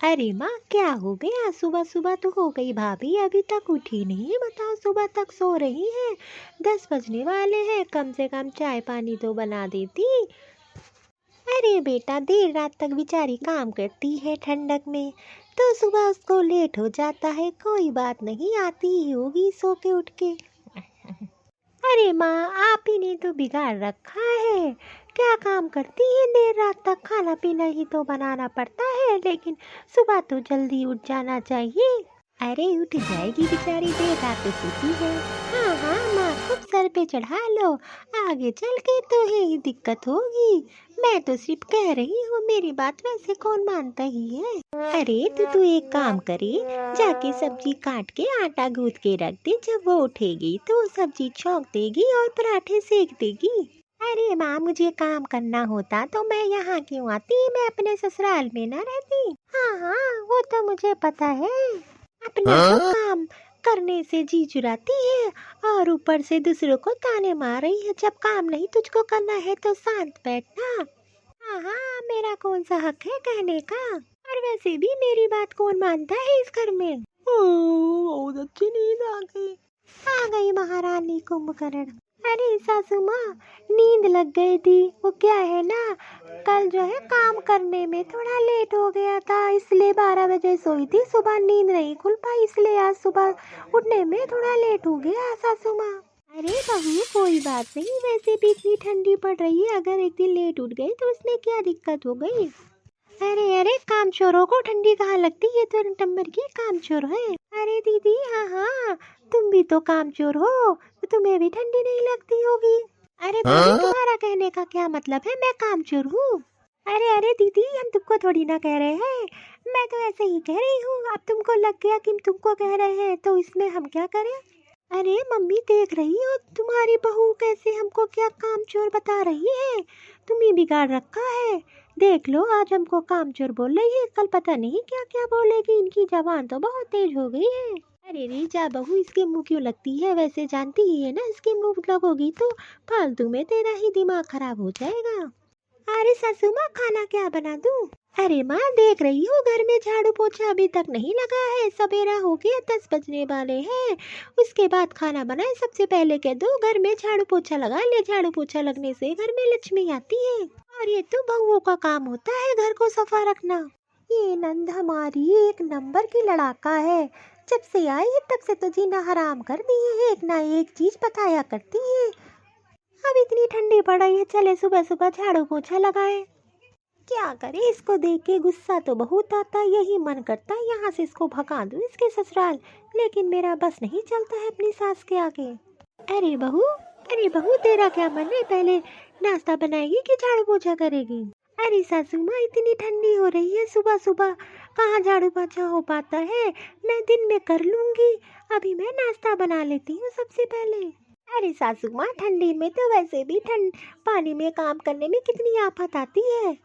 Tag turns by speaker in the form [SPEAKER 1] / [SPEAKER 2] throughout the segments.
[SPEAKER 1] अरे माँ, क्या हो गया? सुबह सुबह तो हो गई भाभी, अभी तक उठी नहीं। बताओ, सुबह तक सो रही हैं? 10 बजने वाले हैं, कम से कम चाय पानी तो बना देती। अरे बेटा, देर रात तक बेचारी काम करती है ठंडक में, तो सुबह उसको लेट हो जाता है। कोई बात नहीं, आती ही होगी सो के उठ के। अरे माँ, आप ही ने तो बिगाड़ रखा है। क्या काम करती है देर रात तक? खाना पीना ही तो बनाना पड़ता है, लेकिन सुबह तो जल्दी उठ जाना चाहिए। अरे उठ जाएगी बेचारी, देर रात तो सोती है। हाँ हाँ माँ, खूब सर पे चढ़ा लो, आगे चल के तो ही दिक्कत होगी। मैं तो सिर्फ कह रही हूँ, मेरी बात वैसे कौन मानता ही है। अरे तू एक काम करे, जाके सब्जी काट के आटा गूंथ के रख दे। जब वो उठेगी तो सब्जी छौंक देगी और पराठे सेक देगी। अरे माँ, मुझे काम करना होता तो मैं यहाँ क्यों आती? मैं अपने ससुराल में ना रहती। हाँ हाँ, वो तो मुझे पता है। अपना तो काम करने से जी चुराती है और ऊपर से दूसरों को ताने मार रही है। जब काम नहीं तुझको करना है तो शांत बैठना। हाँ हाँ, मेरा कौन सा हक है कहने का? और वैसे भी मेरी बात कौन मानता है इस घर में? बहुत अच्छी नींद आ गई महारानी कुंभकर्ण। अरे सासू माँ, नींद लग गई थी। वो क्या है ना, कल जो है काम करने में थोड़ा लेट हो गया था, इसलिए 12 बजे सोई थी। सुबह नींद नहीं खुल पाई, इसलिए आज सुबह उठने में थोड़ा लेट हो गया सासू माँ। अरे बहू, कोई बात नहीं, वैसे भी इतनी ठंडी पड़ रही है, अगर एक दिन लेट उठ गई तो उसमें क्या दिक्कत हो गई? अरे कामचोरों को ठंडी कहाँ लगती है? तो नंबर की कामचोर है। अरे दीदी, हाँ हाँ, तुम भी तो कामचोर हो, तो तुम्हें भी ठंडी नहीं लगती होगी। अरे भाई, तुम्हारा कहने का क्या मतलब है मैं कामचोर हूँ? अरे दीदी, हम तुमको थोड़ी ना कह रहे हैं, मैं तो ऐसे ही कह रही हूँ। अब तुमको लग गया कि हम तुमको कह रहे हैं, तो इसमें हम क्या करें? अरे मम्मी, देख रही हो तुम्हारी बहू कैसे हमको क्या कामचोर बता रही है? तुम ही बिगाड़ रखा है। देख लो, आज हमको कामचोर बोल रही है, कल पता नहीं क्या क्या बोलेगी। इनकी जबान तो बहुत तेज हो गई है। अरे रीजा बहू, इसके मुंह क्यों लगती है? वैसे जानती ही है ना, इसके मुंह लगोगी तो फालतू में तेरा ही दिमाग खराब हो जाएगा। अरे सासू माँ, खाना क्या बना दूँ? अरे माँ, देख रही हो घर में झाड़ू पोछा अभी तक नहीं लगा है। सवेरा हो गया, 10 बजने वाले हैं। उसके बाद खाना बनाए? सबसे पहले कह दो घर में झाड़ू पोछा लगा ले। झाड़ू पोछा लगने से घर में लक्ष्मी आती है, और ये तो बहुओं का काम होता है घर को सफा रखना। ये नंद हमारी एक नंबर की लड़ाका है। जब से आई है तब से तो जीना हराम कर दी है, एक ना एक चीज बताया करती है। अब इतनी ठंडी पड़ रही है, चले सुबह सुबह झाड़ू पोछा लगाए। क्या करे, इसको देख के गुस्सा तो बहुत आता है। यही मन करता है यहाँ से इसको भगा दूं इसके ससुराल, लेकिन मेरा बस नहीं चलता है अपनी सास के आगे। अरे बहू, तेरा क्या मन है? पहले नाश्ता बनाएगी कि झाड़ू पोछा करेगी? अरे सासू माँ, इतनी ठंडी हो रही है, सुबह सुबह कहाँ झाड़ू पोछा हो पाता है? मैं दिन में कर लूंगी, अभी मैं नाश्ता बना लेती हूँ सबसे पहले। अरे सासू माँ, ठंडी में तो वैसे भी ठंड पानी में काम करने में कितनी आफत आती है।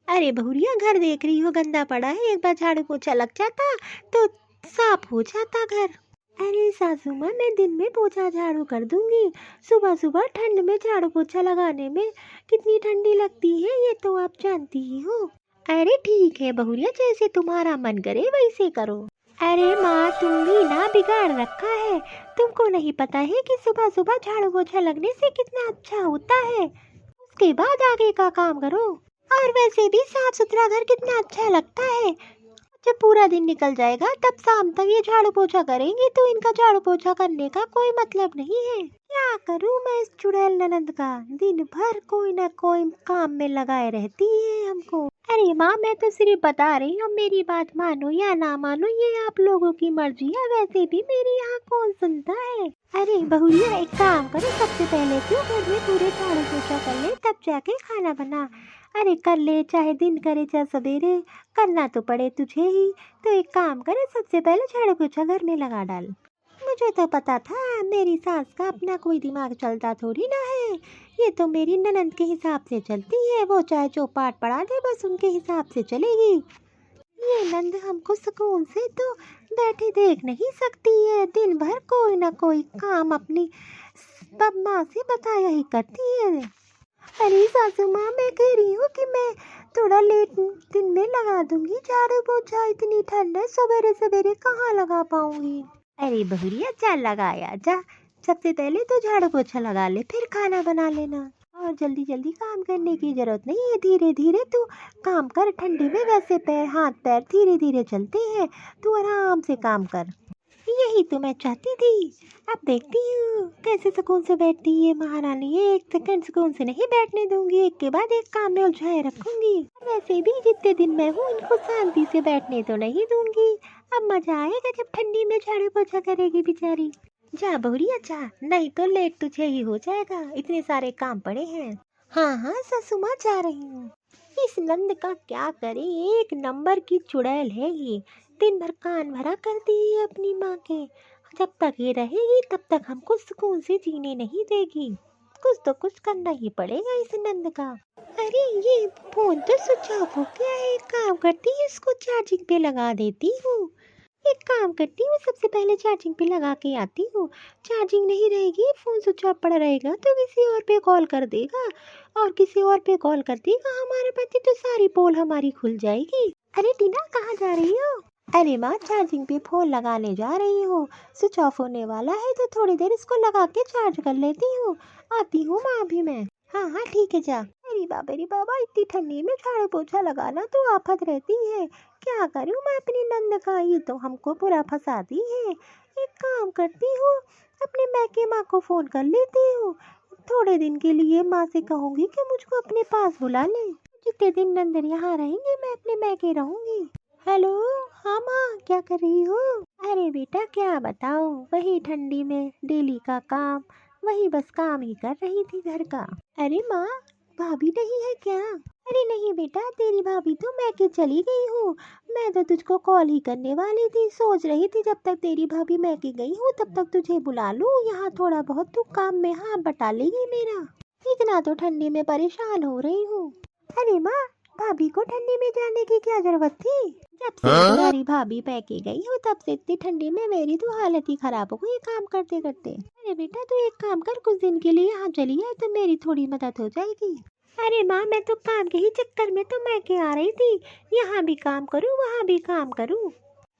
[SPEAKER 1] अरे बहुरिया, घर देख रही हो गंदा पड़ा है, एक बार झाड़ू पोछा लग जाता तो साफ हो जाता घर। अरे सासू माँ, मैं दिन में पोछा झाड़ू कर दूंगी। सुबह सुबह ठंड में झाड़ू पोछा लगाने में कितनी ठंडी लगती है, ये तो आप जानती ही हो। अरे ठीक है बहुरिया, जैसे तुम्हारा मन करे वैसे करो। अरे माँ, तुम भी ना बिगाड़ रखा है। तुमको नहीं पता है कि सुबह सुबह झाड़ू पोछा लगने से कितना अच्छा होता है? उसके बाद आगे का काम करो। और वैसे भी साफ सुथरा घर कितना अच्छा लगता है। जब पूरा दिन निकल जाएगा तब शाम तक ये झाड़ू पोछा करेंगे, तो इनका झाड़ू पोछा करने का कोई मतलब नहीं है। क्या करूं मैं इस चुड़ैल ननद का? दिन भर कोई ना कोई काम में लगाए रहती है हमको। अरे माँ, मैं तो सिर्फ बता रही हूँ, मेरी बात मानो या ना मानो ये आप लोगों की मर्जी है। वैसे भी मेरी यहाँ कौन सुनता है? अरे बहुरिया, एक काम करो, सबसे पहले तू घर में पूरे झाड़ू पोछा कर ले, तब जाके खाना बना। अरे कर ले, चाहे दिन करे चाहे सवेरे, करना तो पड़े तुझे ही। तो एक काम करे, सबसे पहले झाड़ू पोछा घर में लगा डाल। मुझे तो पता था मेरी सास का अपना कोई दिमाग चलता थोड़ी ना है। ये तो मेरी ननद के हिसाब से चलती है, वो चाहे जो पाठ पढ़ा दे बस उनके हिसाब से चलेगी। ये नंद हमको सुकून से तो बैठे देख नहीं सकती है, दिन भर कोई ना कोई काम अपनी माँ से बताया ही करती है। अरे सासू माँ, मैं कह रही हूँ कि मैं थोड़ा लेट दिन में लगा दूंगी झाड़ू पोछा, इतनी ठंड है सवेरे सवेरे कहाँ लगा पाऊंगी। अरे बहुरिया चल लगाया जा, सबसे पहले तो झाड़ू पोछा लगा ले, फिर खाना बना लेना। और जल्दी जल्दी काम करने की जरूरत नहीं है, धीरे धीरे तू काम कर। ठंडी में वैसे पैर हाथ पैर धीरे धीरे चलते हैं, तू आराम से काम कर। यही तो मैं चाहती थी। अब देखती हूँ कैसे सुकून से बैठती है महारानी। एक सेकंड सुकून से नहीं बैठने दूंगी, एक के बाद एक काम में उलझाए रखूंगी। वैसे भी जितने दिन मैं हूँ इनको शांति से बैठने तो नहीं दूंगी। अब मजा आएगा जब ठंडी में झाड़ू पोछा करेगी बेचारी। जा बहुरिया जा, नहीं तो लेट तुझे ही हो जाएगा, इतने सारे काम पड़े हैं। हाँ हाँ सासू माँ जा रही हूँ। इस नंद का क्या करे, एक नंबर की चुड़ैल है ये, दिन भर कान भरा करती है अपनी माँ के। जब तक ये रहेगी तब तक हमको सुकून से जीने नहीं देगी। कुछ तो कुछ करना ही पड़ेगा इस नंद का। अरे ये फोन तो स्विच ऑफ हो गया है, एक काम करती है इसको चार्जिंग पे लगा देती हूँ। एक काम करती हूँ सबसे पहले चार्जिंग पे लगा के आती हूँ। चार्जिंग नहीं रहेगी, फोन स्विच ऑफ पड़ा रहेगा तो किसी और पे कॉल कर देगा, और किसी और पे कॉल कर देगा हमारे पति, तो सारी पोल हमारी खुल जाएगी। अरे टीना कहाँ जा रही हो? अरे माँ चार्जिंग पे फोन लगाने जा रही हूँ, स्विच ऑफ होने वाला है तो थोड़ी देर इसको लगा के चार्ज कर लेती हूँ। आती हूँ माँ अभी मैं। हाँ हाँ ठीक है जा। अरे बाबा इतनी ठंडी में झाड़ू पोछा लगाना तो आफत रहती है। क्या करूँ मैं अपनी नंद का, ये तो हमको पूरा फंसाती है। एक काम करती हूँ, अपने मैके माँ को फोन कर लेती हूँ। थोड़े दिन के लिए माँ से कहूँगी कि मुझको अपने पास बुला ले। जितने दिन नंदन यहाँ रहेंगे मैं अपने मैके रहूँगी। हेलो हाँ माँ क्या कर रही हो? अरे बेटा क्या बताओ, वही ठंडी में डेली का काम, वही बस काम ही कर रही थी घर का। अरे माँ भाभी नहीं है क्या? अरे नहीं बेटा तेरी भाभी तो मैके चली गई हूँ, मैं तो तुझको कॉल ही करने वाली थी। सोच रही थी जब तक तेरी भाभी मैके गई हूँ तब तक तुझे बुला लूँ, यहाँ थोड़ा बहुत तू काम में हाथ बटा लेगी मेरा। इतना तो ठंडी में परेशान हो रही हूँ। अरे माँ भाभी को ठंडी में जाने की क्या जरूरत थी? जब से तुम्हारी भाभी पैके गई हो तब से इतनी ठंडी में मेरी तो हालत ही खराब हो गई काम करते करते। अरे बेटा तू एक काम कर, कुछ दिन के लिए यहाँ चली है तो मेरी थोड़ी मदद हो जाएगी। अरे माँ मैं तो काम के ही चक्कर में तो मैके आ रही थी, यहाँ भी काम करूँ वहाँ भी काम करूँ।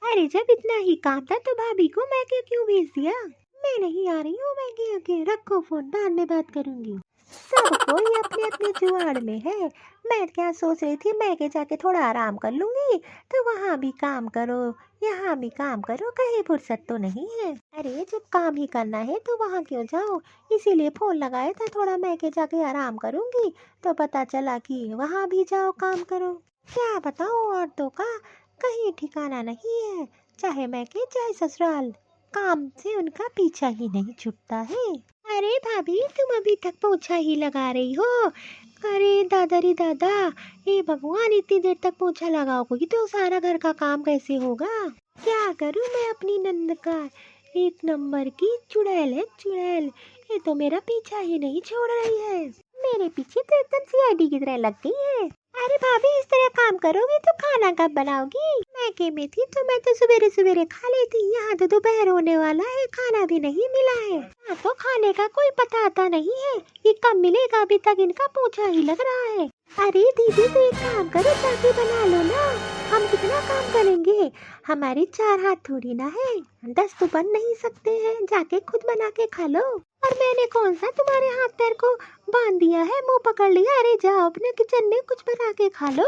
[SPEAKER 1] अरे जब इतना ही काम था तो भाभी को मैके क्यों भेज दिया? मैं नहीं आ रही हूँ मैके, रखो फोन बाद में बात करूँगी। सब कोई अपने अपने जुगाड़ में है। मैं क्या सोच रही थी मैके जाके थोड़ा आराम कर लूंगी, तो वहाँ भी काम करो यहाँ भी काम करो, कहीं फुर्सत तो नहीं है। अरे जब काम ही करना है तो वहाँ क्यों जाओ, इसीलिए फोन लगाया था थोड़ा मैके जाके आराम करूंगी, तो पता चला कि वहाँ भी जाओ काम करो। क्या बताओ औरतों का कहीं ठिकाना नहीं है, चाहे मैके चाहे ससुराल, काम से उनका पीछा ही नहीं छूटता है। अरे भाभी तुम अभी तक पोछा ही लगा रही हो? अरे दादा रे दादा, हे भगवान इतनी देर तक पोछा लगाओगी तो सारा घर का काम कैसे होगा? क्या करूं मैं अपनी नंद का, एक नंबर की चुड़ैल है चुड़ैल, ये तो मेरा पीछा ही नहीं छोड़ रही है। मेरे पीछे तो एकदम सीआईडी की तरह लग गई है। अरे भाभी इस तरह काम करोगी तो खाना कब बनाओगी? मैके में थी तो मैं तो सवेरे सवेरे खा लेती, यहाँ तो दोपहर होने वाला है खाना भी नहीं मिला है। यहाँ तो खाने का कोई पता आता नहीं है, ये कब मिलेगा, अभी तक इनका पोछा ही लग रहा है। अरे दीदी तो एक काम करो जाके बना लो ना, हम कितना काम करेंगे, हमारे 4 हाथ थोड़ी ना है, 10 तो बन नहीं सकते हैं, जाके खुद बना के खा लो। और मैंने कौन सा तुम्हारे हाथ पैर को बांध दिया है, मुंह पकड़ लिया, अरे जाओ अपने किचन में कुछ बना के खा लो।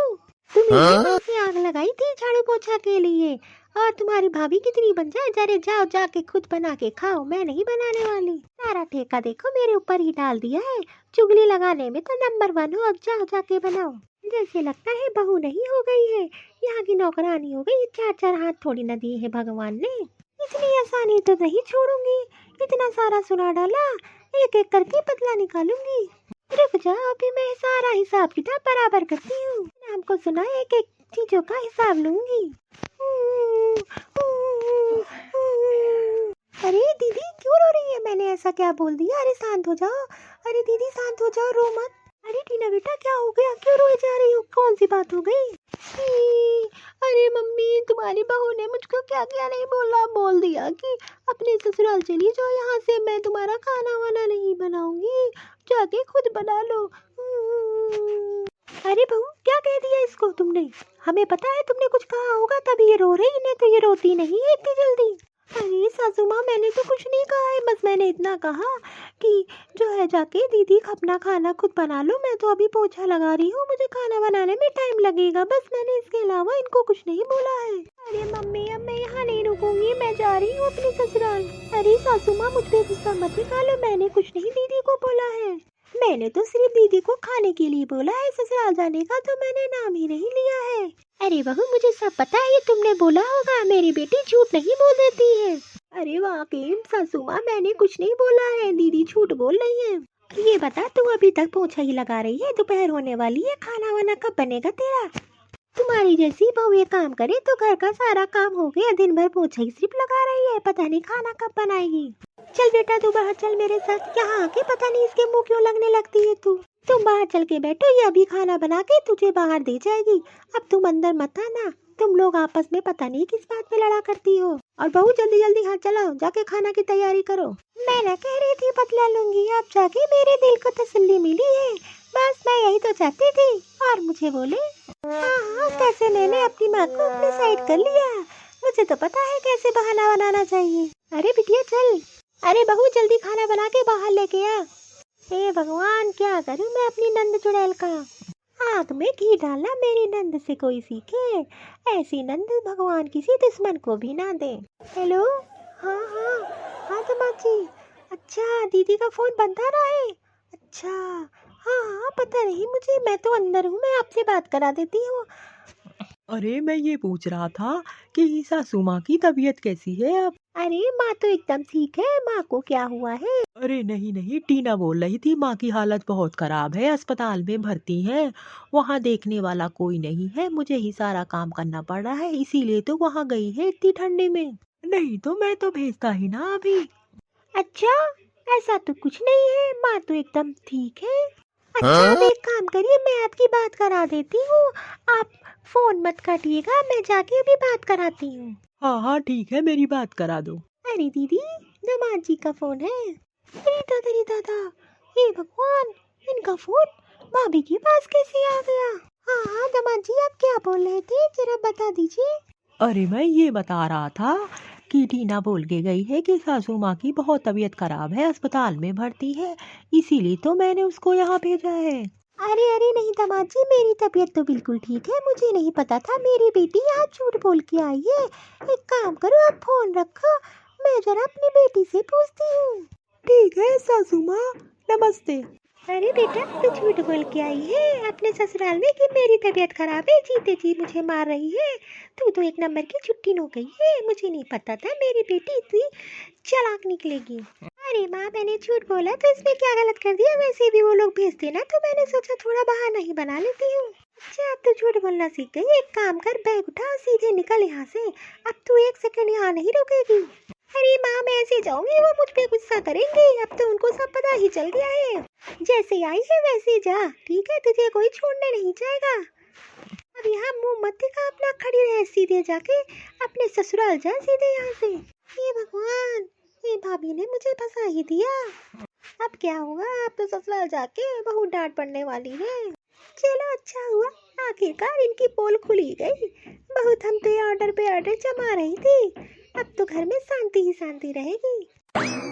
[SPEAKER 1] तुमने से आग लगाई थी झाड़ू पोछा के लिए, और तुम्हारी भाभी कितनी बन जाए, जरे जाओ जाके खुद बना के खाओ, मैं नहीं बनाने वाली। सारा ठेका देखो मेरे ऊपर ही डाल दिया है, चुगली लगाने में तो नंबर 1 हो, अब जाओ जाके बनाओ। जैसे लगता है बहू नहीं हो गई है, यहाँ की नौकरानी हो गई, 4 हाथ थोड़ी न दिए है भगवान ने। इतनी आसानी तो नहीं छोड़ूंगी, इतना सारा सुना डाला, एक एक करके बदला निकालूंगी। रुक जाओ अभी मैं सारा हिसाब किताब बराबर करती हूँ, आपको सुना एक एक चीजों का हिसाब लूंगी। अरे दीदी क्यों रो रही है, मैंने ऐसा क्या बोल दिया? अरे शांत हो जाओ, अरे दीदी शांत हो जाओ, रो मत। अरे टीना बेटा क्या हो गया, क्यों रोए जा रही हो, कौन सी बात हो गई? अरे मम्मी तुम्हारी बहू ने मुझको क्या क्या नहीं बोला, बोल दिया कि अपने ससुराल चली जाओ, यहाँ से मैं तुम्हारा खाना वाना नहीं बनाऊंगी, जाके खुद बना लो। अरे बहू, क्या कह दिया इसको तुमने? हमें पता है तुमने कुछ कहा होगा तभी ये रो रही, नहीं तो ये रोती नहीं है इतनी जल्दी। अरे सासू माँ, मैंने तो कुछ नहीं कहा है, बस मैंने इतना कहा कि जो है जाके दीदी अपना खाना खुद बना लो, मैं तो अभी पोछा लगा रही हूँ, मुझे खाना बनाने में टाइम लगेगा, बस मैंने इसके अलावा इनको कुछ नहीं बोला है। अरे मम्मी, अब मैं यहाँ नहीं रुकूंगी, मैं जा रही हूँ अपने ससुराल। अरे सासू माँ, मुझ पे गुस्सा मत निकालो, मैंने कुछ नहीं दीदी को बोला है। मैंने तो सिर्फ दीदी को खाने के लिए बोला है, ससुराल जाने का तो मैंने नाम ही नहीं लिया है। अरे बहू, मुझे सब पता है, ये तुमने बोला होगा, मेरी बेटी झूठ नहीं बोल देती है। अरे वाकई सासू माँ, मैंने कुछ नहीं बोला है, दीदी झूठ बोल रही है। ये बता, तू अभी तक पोछा ही लगा रही है, दोपहर होने वाली है, खाना वाना कब बनेगा तेरा? तुम्हारी जैसी बहू ये काम करे तो घर का सारा काम हो गया, दिन भर पोछा ही सिर्फ लगा रही है, पता नहीं खाना कब बनाएगी। चल बेटा, तू बाहर चल मेरे साथ, यहाँ आके पता नहीं इसके मुंह क्यों लगने लगती है तू। तुम बाहर चल के बैठो, ये अभी खाना बना के तुझे बाहर दे जाएगी, अब तुम अंदर मत आना। तुम लोग आपस में पता नहीं किस बात पे लड़ा करती हो। और बहू, जल्दी जल्दी हाथ चलाओ, जाके खाना की तैयारी करो। मैं ना कह रही थी बदला लूंगी, अब जाके मेरे दिल को तसल्ली मिली है, बस मैं यही तो चाहती थी। और मुझे बोले हाँ, कैसे मैंने अपनी माँ को अपने साइड कर लिया, मुझे तो पता है कैसे बहाना बनाना चाहिए। अरे बिटिया चल। अरे बहू, जल्दी खाना बना के बाहर लेके आ। हे भगवान, क्या करूं मैं अपनी नंद चुड़ैल का। आग में घी डालना मेरी नंद से कोई सीखे, ऐसी नंद भगवान किसी दुश्मन को भी ना दे। हेलो, हाँ हाँ हाँ दमाजी। अच्छा, दीदी का फोन बंद आ रहा है। अच्छा, हाँ हाँ, पता नहीं मुझे, मैं तो अंदर हूँ, मैं आपसे बात करा देती हूँ।
[SPEAKER 2] अरे मैं ये पूछ रहा था कि सासू माँ की तबीयत कैसी है अब?
[SPEAKER 1] अरे माँ तो एकदम ठीक है, माँ को क्या हुआ है?
[SPEAKER 2] अरे नहीं नहीं, टीना बोल रही थी माँ की हालत बहुत खराब है, अस्पताल में भर्ती है, वहाँ देखने वाला कोई नहीं है, मुझे ही सारा काम करना पड़ रहा है, इसीलिए तो वहाँ गई है इतनी ठंडी में, नहीं तो मैं तो भेजता ही ना अभी।
[SPEAKER 1] अच्छा, ऐसा तो कुछ नहीं है, माँ तो एकदम ठीक है। अच्छा, अब एक काम करिए, मैं आपकी बात करा देती हूँ, आप फोन मत काटिएगा, मैं जाके अभी बात कराती हूँ।
[SPEAKER 2] हाँ हाँ ठीक है, मेरी बात करा दो।
[SPEAKER 1] अरे दीदी, दामाद जी का फोन है। अरे दादा, हे भगवान, इनका फोन भाभी के पास कैसे आ गया? हाँ हाँ दामाद जी, आप क्या बोल रहे थे, जरा बता दीजिए।
[SPEAKER 2] अरे मैं ये बता रहा था कि टीना बोल के गई है कि सासू माँ की बहुत तबीयत खराब है, अस्पताल में भर्ती है, इसीलिए तो मैंने उसको यहाँ भेजा है।
[SPEAKER 1] अरे अरे नहीं दामाद जी, मेरी तबीयत तो बिल्कुल ठीक है, मुझे नहीं पता था मेरी बेटी यहाँ झूठ बोल के आई है। एक काम करो, आप फोन रखो, मैं जरा अपनी बेटी से पूछती हूँ।
[SPEAKER 2] ठीक है सासू माँ, नमस्ते।
[SPEAKER 1] अरे बेटा, तू झूठ बोल के आई है अपने ससुराल में कि मेरी तबीयत खराब है, जीते जी मुझे मार रही है। तू तो एक नंबर की छुट्टी हो गई है, मुझे नहीं पता था मेरी बेटी इतनी चालाक निकलेगी। अरे माँ, मैंने झूठ बोला तो इसमें क्या गलत कर दिया, वैसे भी वो लोग भेजते ना, तो मैंने सोचा थोड़ा बहाना ही बना लेती हूँ। अच्छा, अब तो झूठ बोलना सीख गई, एक काम कर, बैग उठा सीधे निकल यहाँ से, अब तू एक सेकंड यहाँ नहीं रुकेगी। अरे माँ, मैं ऐसे जाऊंगी, वो मुझ पे गुस्सा करेंगे, अब तो उनको सब पता ही चल गया है। जैसे आई है वैसे जा, ठीक है, तुझे कोई छोड़ने नहीं जाएगा। अब यहाँ मुंह मत दिखा अपना, खड़ी रह, सीधे जाके अपने ससुराल जा सीधे यहाँ से। ये भगवान, ये भाभी ने मुझे फंसा ही दिया, अब क्या होगा, अब तो ससुराल जाके बहुत डांट पड़ने वाली है। चलो अच्छा हुआ, आखिरकार इनकी पोल खुली गई, बहुत हम पे ऑर्डर जमा रही थी, अब तो घर में शांति ही शांति रहेगी।